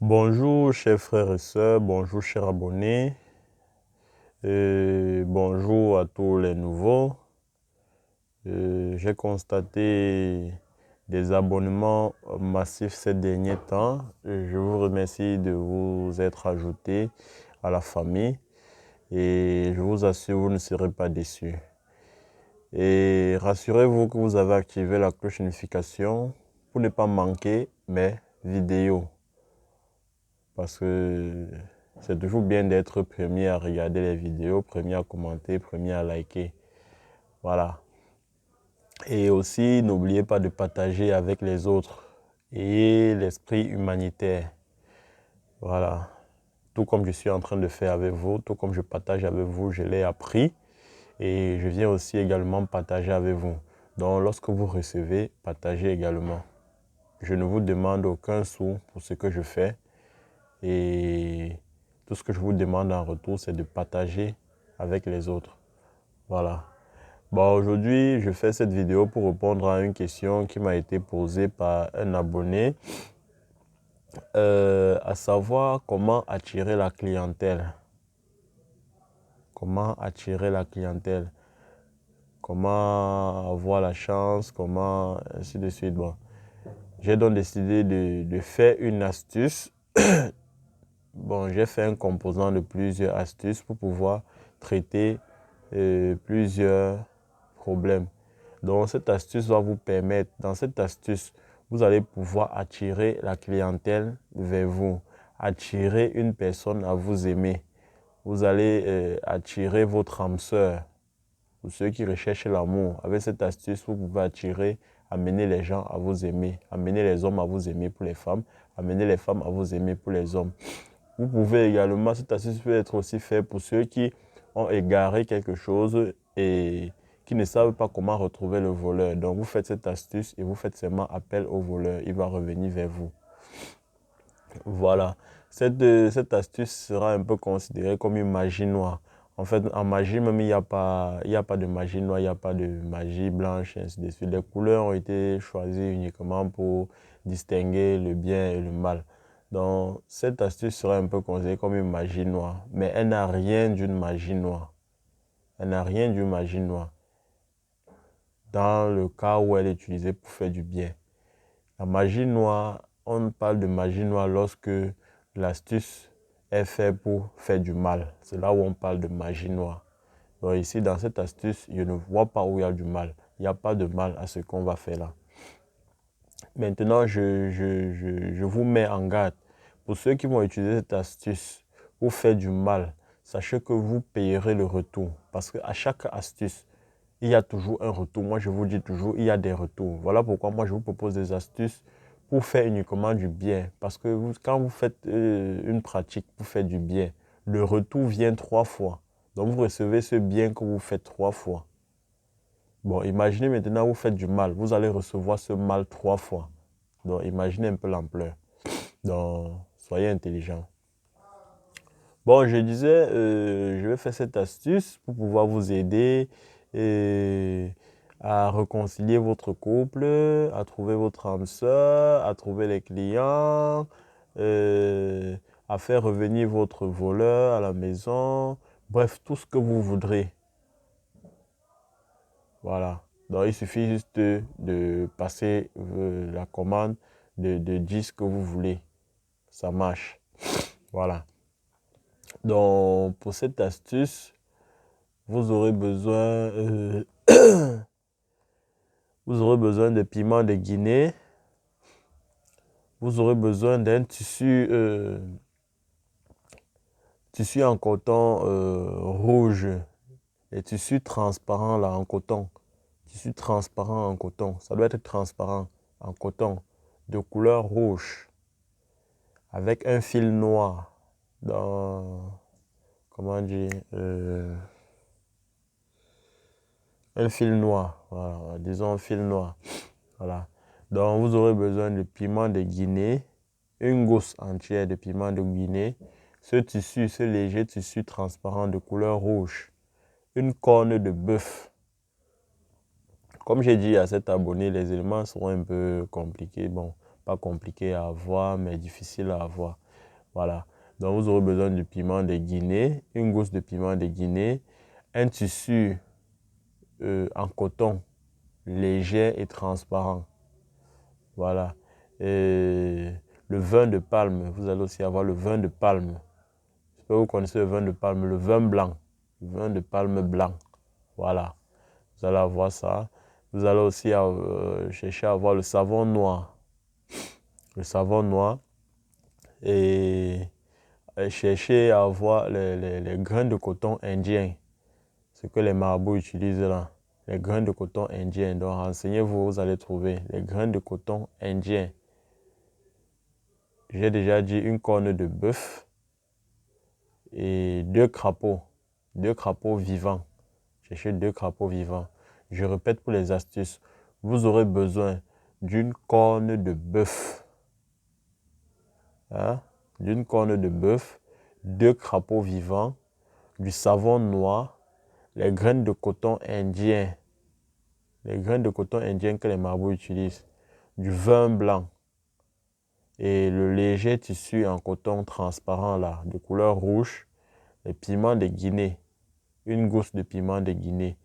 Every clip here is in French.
Bonjour chers frères et sœurs, bonjour chers abonnés, et bonjour à tous les nouveaux. J'ai constaté des abonnements massifs ces derniers temps. Je vous remercie de vous être ajoutés à la famille et je vous assure, vous ne serez pas déçus. Et rassurez-vous que vous avez activé la cloche de notification pour ne pas manquer mes vidéos. Parce que c'est toujours bien d'être premier à regarder les vidéos, premier à commenter, premier à liker. Voilà. Et aussi, n'oubliez pas de partager avec les autres et l'esprit humanitaire. Voilà. Tout comme je suis en train de faire avec vous, tout comme je partage avec vous, je l'ai appris et je viens aussi également partager avec vous. Donc, lorsque vous recevez, partagez également. Je ne vous demande aucun sou pour ce que je fais. Et tout ce que je vous demande en retour, c'est de partager avec les autres. Voilà. Bon, aujourd'hui, je fais cette vidéo pour répondre à une question qui m'a été posée par un abonné, à savoir comment attirer la clientèle. Comment attirer la clientèle. Comment avoir la chance, comment ainsi de suite. Bon, j'ai donc décidé de faire une astuce. Bon, j'ai fait un composant de plusieurs astuces pour pouvoir traiter plusieurs problèmes. Donc, cette astuce va vous permettre, dans cette astuce, vous allez pouvoir attirer la clientèle vers vous, attirer une personne à vous aimer. Vous allez attirer votre âme sœur, pour ceux qui recherchent l'amour. Avec cette astuce, vous pouvez attirer, amener les gens à vous aimer, amener les hommes à vous aimer pour les femmes, amener les femmes à vous aimer pour les hommes. Vous pouvez également, cette astuce peut être aussi faite pour ceux qui ont égaré quelque chose et qui ne savent pas comment retrouver le voleur. Donc vous faites cette astuce et vous faites seulement appel au voleur. Il va revenir vers vous. Voilà. Cette astuce sera un peu considérée comme une magie noire. En fait, en magie même, il n'y a pas de magie noire, il n'y a pas de magie blanche, ainsi de suite. Les couleurs ont été choisies uniquement pour distinguer le bien et le mal. Donc, cette astuce sera un peu considérée comme une magie noire. Mais elle n'a rien d'une magie noire. Elle n'a rien d'une magie noire. Dans le cas où elle est utilisée pour faire du bien. La magie noire, on parle de magie noire lorsque l'astuce est faite pour faire du mal. C'est là où on parle de magie noire. Donc ici, dans cette astuce, je ne vois pas où il y a du mal. Il n'y a pas de mal à ce qu'on va faire là. Maintenant, je vous mets en garde. Pour ceux qui vont utiliser cette astuce pour faire du mal, sachez que vous payerez le retour. Parce qu'à chaque astuce, il y a toujours un retour. Moi, je vous dis toujours, il y a des retours. Voilà pourquoi moi, je vous propose des astuces pour faire uniquement du bien. Parce que quand vous faites une pratique pour faire du bien, le retour vient 3 fois. Donc, vous recevez ce bien que vous faites 3 fois. Bon, imaginez maintenant, vous faites du mal. Vous allez recevoir ce mal 3 fois. Donc, imaginez un peu l'ampleur. Donc, soyez intelligents. Bon, je disais, je vais faire cette astuce pour pouvoir vous aider à réconcilier votre couple, à trouver votre âme sœur, à trouver les clients, euh, à faire revenir votre voleur à la maison. Bref, tout ce que vous voudrez. Voilà. Donc, il suffit juste de passer la commande, de dire ce que vous voulez. Ça marche. Voilà. Donc, pour cette astuce, vous aurez besoin, vous aurez besoin de piment de Guinée. Vous aurez besoin d'un tissu en coton rouge. Les tissus transparents là en coton. Tissu transparent en coton. Ça doit être transparent en coton de couleur rouge avec un fil noir dans, comment dire, un fil noir. Voilà, disons un fil noir. Voilà. Donc, vous aurez besoin de piment de Guinée, une gousse entière de piment de Guinée, ce tissu, ce léger tissu transparent de couleur rouge, une corne de bœuf. Comme j'ai dit à cet abonné, les éléments seront un peu compliqués. Bon, pas compliqués à avoir, mais difficiles à avoir. Voilà. Donc, vous aurez besoin du piment de Guinée, une gousse de piment de Guinée, un tissu en coton léger et transparent. Voilà. Et le vin de palme, vous allez aussi avoir le vin de palme. J'espère que vous connaissez le vin de palme, le vin blanc. Le vin de palme blanc. Voilà. Vous allez avoir ça. Vous allez aussi chercher à avoir le savon noir. Le savon noir. Et chercher à avoir les grains de coton indien. Ce que les marabouts utilisent là. Les grains de coton indien. Donc renseignez-vous, vous allez trouver les grains de coton indien. J'ai déjà dit une corne de bœuf et deux crapauds vivants. Cherchez deux crapauds vivants. Je répète pour les astuces, vous aurez besoin d'une corne de bœuf, hein? D'une corne de bœuf, deux crapauds vivants, du savon noir, les graines de coton indien, les graines de coton indien que les marabouts utilisent, du vin blanc et le léger tissu en coton transparent là, de couleur rouge, les piments de Guinée, une gousse de piment de Guinée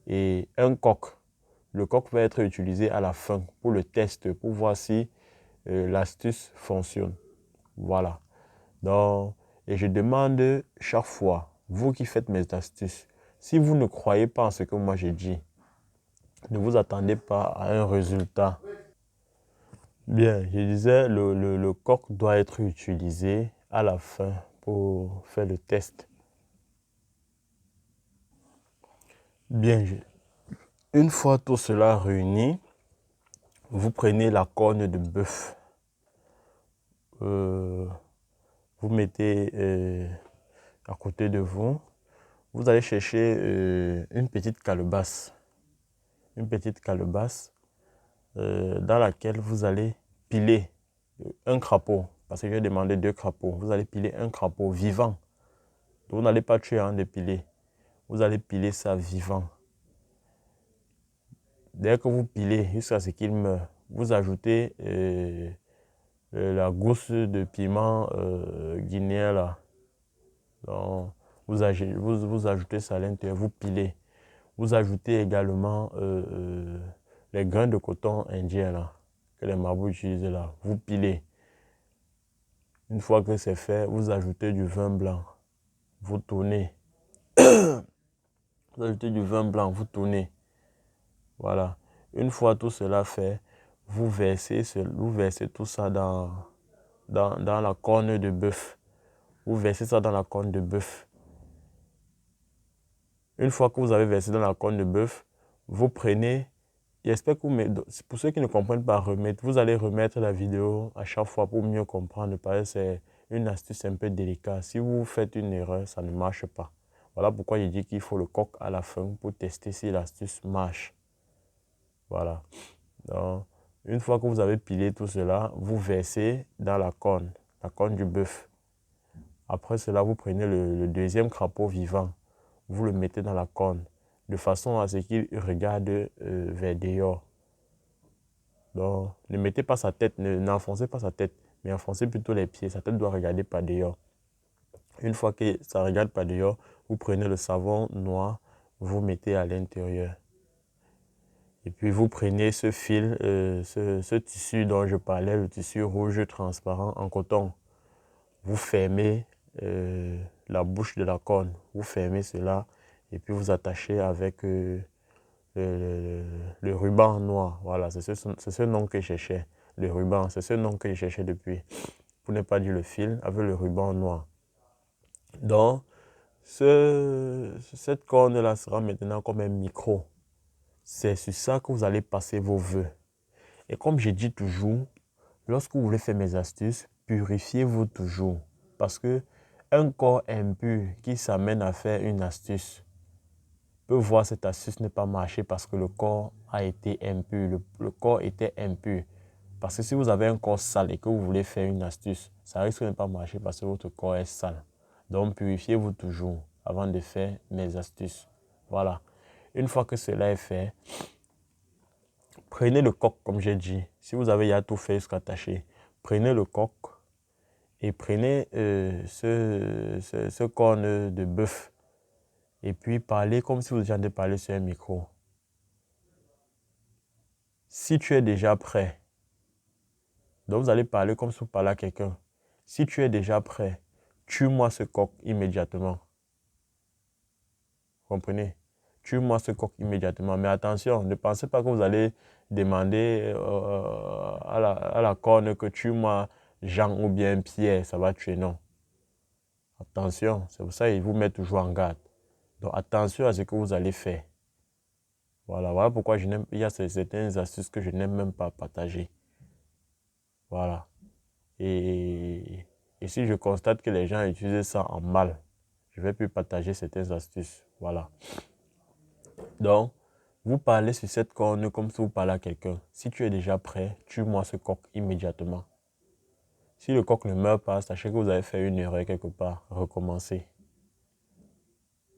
et un coq. Le coq va être utilisé à la fin pour le test, pour voir si l'astuce fonctionne. Voilà. Donc, et je demande chaque fois, vous qui faites mes astuces, si vous ne croyez pas en ce que moi j'ai dit, ne vous attendez pas à un résultat. Bien, je disais, le coq doit être utilisé à la fin pour faire le test. Bien, une fois tout cela réuni, vous prenez la corne de bœuf. Vous mettez à côté de vous. Vous allez chercher une petite calebasse. Une petite calebasse dans laquelle vous allez piler un crapaud. Parce que j'ai demandé deux crapauds. Vous allez piler un crapaud vivant. Vous n'allez pas tuer en dépiler. Vous allez piler ça vivant. Dès que vous pilez jusqu'à ce qu'il meure, vous ajoutez la gousse de piment guinéen là. Donc, vous ajoutez ça à l'intérieur, vous pilez. Vous ajoutez également les grains de coton indien là, que les marabouts utilisent là. Vous pilez. Une fois que c'est fait, vous ajoutez du vin blanc. Vous tournez. Vous ajoutez du vin blanc, vous tournez. Voilà. Une fois tout cela fait, vous versez tout ça dans la corne de bœuf. Vous versez ça dans la corne de bœuf. Une fois que vous avez versé dans la corne de bœuf, vous prenez, j'espère que pour ceux qui ne comprennent pas remettre, vous allez remettre la vidéo à chaque fois pour mieux comprendre, parce que c'est une astuce un peu délicate. Si vous faites une erreur, ça ne marche pas. Voilà pourquoi je dis qu'il faut le coq à la fin pour tester si l'astuce marche. Voilà. Donc, une fois que vous avez pilé tout cela, vous versez dans la corne du bœuf. Après cela, vous prenez le deuxième crapaud vivant. Vous le mettez dans la corne, de façon à ce qu'il regarde vers dehors. Donc, ne mettez pas sa tête, n'enfoncez pas sa tête, mais enfoncez plutôt les pieds. Sa tête doit regarder par dehors. Une fois que ça regarde par dehors, vous prenez le savon noir, vous mettez à l'intérieur. Et puis vous prenez ce fil, ce tissu dont je parlais, le tissu rouge transparent en coton. Vous fermez la bouche de la corne. Vous fermez cela et puis vous attachez avec le ruban noir. Voilà, c'est ce nom que je cherchais. Le ruban, c'est ce nom que je cherchais depuis. Pour ne pas dire le fil, avec le ruban noir. Donc, cette corne-là sera maintenant comme un micro. C'est sur ça que vous allez passer vos vœux. Et comme je dis toujours, lorsque vous voulez faire mes astuces, purifiez-vous toujours. Parce que un corps impur qui s'amène à faire une astuce peut voir cette astuce ne pas marcher parce que le corps a été impur. Le corps était impur. Parce que si vous avez un corps sale et que vous voulez faire une astuce, ça risque de ne pas marcher parce que votre corps est sale. Donc purifiez-vous toujours avant de faire mes astuces. Voilà. Une fois que cela est fait, prenez le coq comme j'ai dit. Si vous avez déjà tout fait jusqu'à attacher, prenez le coq et prenez ce corne de bœuf et puis parlez comme si vous étiez en train de parler sur un micro. Si tu es déjà prêt, donc vous allez parler comme si vous parlez à quelqu'un. Si tu es déjà prêt, tue-moi ce coq immédiatement. Comprenez? Tue-moi ce coq immédiatement. Mais attention, ne pensez pas que vous allez demander à la corne que tue-moi Jean ou bien Pierre, ça va tuer. Non. Attention, c'est pour ça qu'il vous met toujours en garde. Donc attention à ce que vous allez faire. Voilà pourquoi il y a certaines astuces que je n'aime même pas partager. Voilà. Et si je constate que les gens utilisent ça en mal, je ne vais plus partager certaines astuces. Voilà. Donc, vous parlez sur cette corne comme si vous parlez à quelqu'un. Si tu es déjà prêt, tue-moi ce coq immédiatement. Si le coq ne meurt pas, sachez que vous avez fait une erreur quelque part. Recommencez.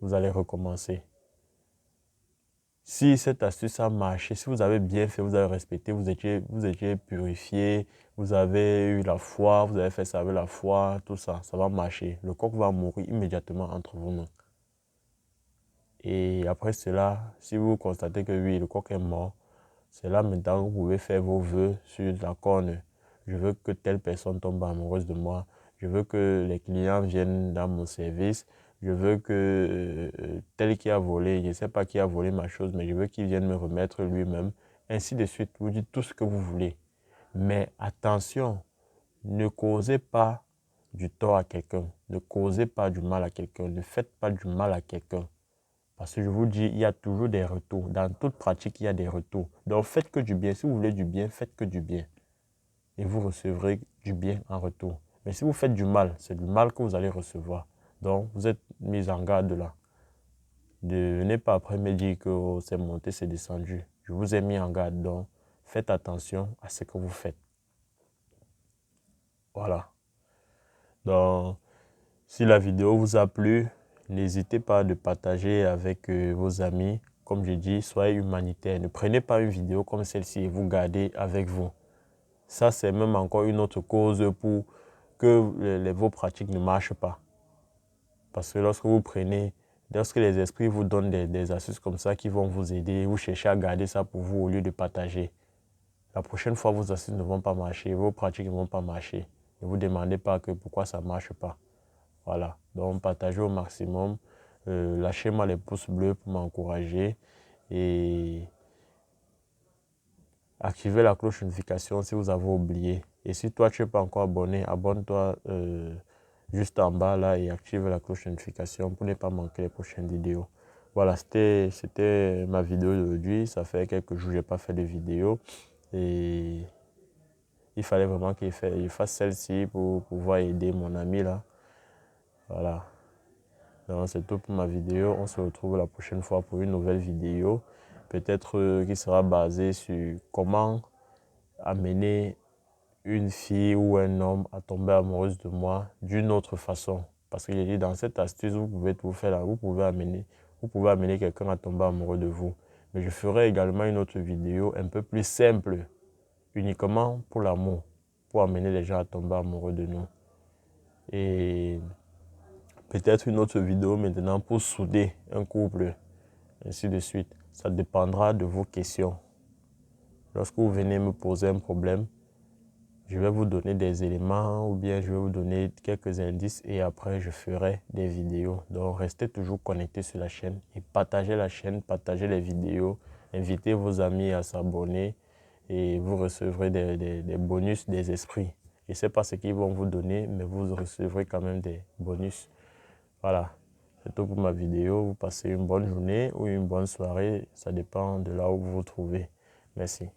Vous allez recommencer. Si cette astuce a marché, si vous avez bien fait, vous avez respecté, vous étiez purifié, vous avez eu la foi, vous avez fait ça avec la foi, tout ça, ça va marcher. Le coq va mourir immédiatement entre vos mains. Et après cela, si vous constatez que oui, le coq est mort, c'est là maintenant que vous pouvez faire vos vœux sur la corne. Je veux que telle personne tombe amoureuse de moi. Je veux que les clients viennent dans mon service. Je veux que tel qui a volé, je ne sais pas qui a volé ma chose, mais je veux qu'il vienne me remettre lui-même. Ainsi de suite, vous dites tout ce que vous voulez. Mais attention, ne causez pas du tort à quelqu'un. Ne causez pas du mal à quelqu'un. Ne faites pas du mal à quelqu'un. Parce que je vous dis, il y a toujours des retours. Dans toute pratique, il y a des retours. Donc, faites que du bien. Si vous voulez du bien, faites que du bien. Et vous recevrez du bien en retour. Mais si vous faites du mal, c'est du mal que vous allez recevoir. Donc, vous êtes mis en garde là. Ne venez pas après me dire que oh, c'est monté, c'est descendu. Je vous ai mis en garde. Donc, faites attention à ce que vous faites. Voilà. Donc, si la vidéo vous a plu, n'hésitez pas à partager avec vos amis. Comme je dis, soyez humanitaire. Ne prenez pas une vidéo comme celle-ci et vous gardez avec vous. Ça, c'est même encore une autre cause pour que vos pratiques ne marchent pas. Parce que lorsque les esprits vous donnent des astuces comme ça qui vont vous aider, vous cherchez à garder ça pour vous au lieu de partager. La prochaine fois, vos astuces ne vont pas marcher, vos pratiques ne vont pas marcher. Ne vous demandez pas pourquoi ça ne marche pas. Voilà, donc partagez au maximum. Lâchez-moi les pouces bleus pour m'encourager et activez la cloche de notification si vous avez oublié. Et si toi tu n'es pas encore abonné, abonne-toi juste en bas là et active la cloche de notification pour ne pas manquer les prochaines vidéos. Voilà, c'était ma vidéo d'aujourd'hui. Ça fait quelques jours que je n'ai pas fait de vidéo et il fallait vraiment qu'il fasse celle-ci pour pouvoir aider mon ami là. Voilà. Donc c'est tout pour ma vidéo. On se retrouve la prochaine fois pour une nouvelle vidéo. Peut-être qui sera basée sur comment amener une fille ou un homme à tomber amoureuse de moi d'une autre façon. Parce que j'ai dit dans cette astuce, vous pouvez tout faire là. Vous pouvez amener quelqu'un à tomber amoureux de vous. Mais je ferai également une autre vidéo un peu plus simple, uniquement pour l'amour, pour amener les gens à tomber amoureux de nous. Et peut-être une autre vidéo maintenant pour souder un couple, ainsi de suite. Ça dépendra de vos questions. Lorsque vous venez me poser un problème, je vais vous donner des éléments ou bien je vais vous donner quelques indices et après je ferai des vidéos. Donc restez toujours connectés sur la chaîne et partagez la chaîne, partagez les vidéos, invitez vos amis à s'abonner et vous recevrez des bonus des esprits. Je ne sais pas ce qu'ils vont vous donner, mais vous recevrez quand même des bonus. Voilà, c'est tout pour ma vidéo. Vous passez une bonne journée ou une bonne soirée. Ça dépend de là où vous vous trouvez. Merci.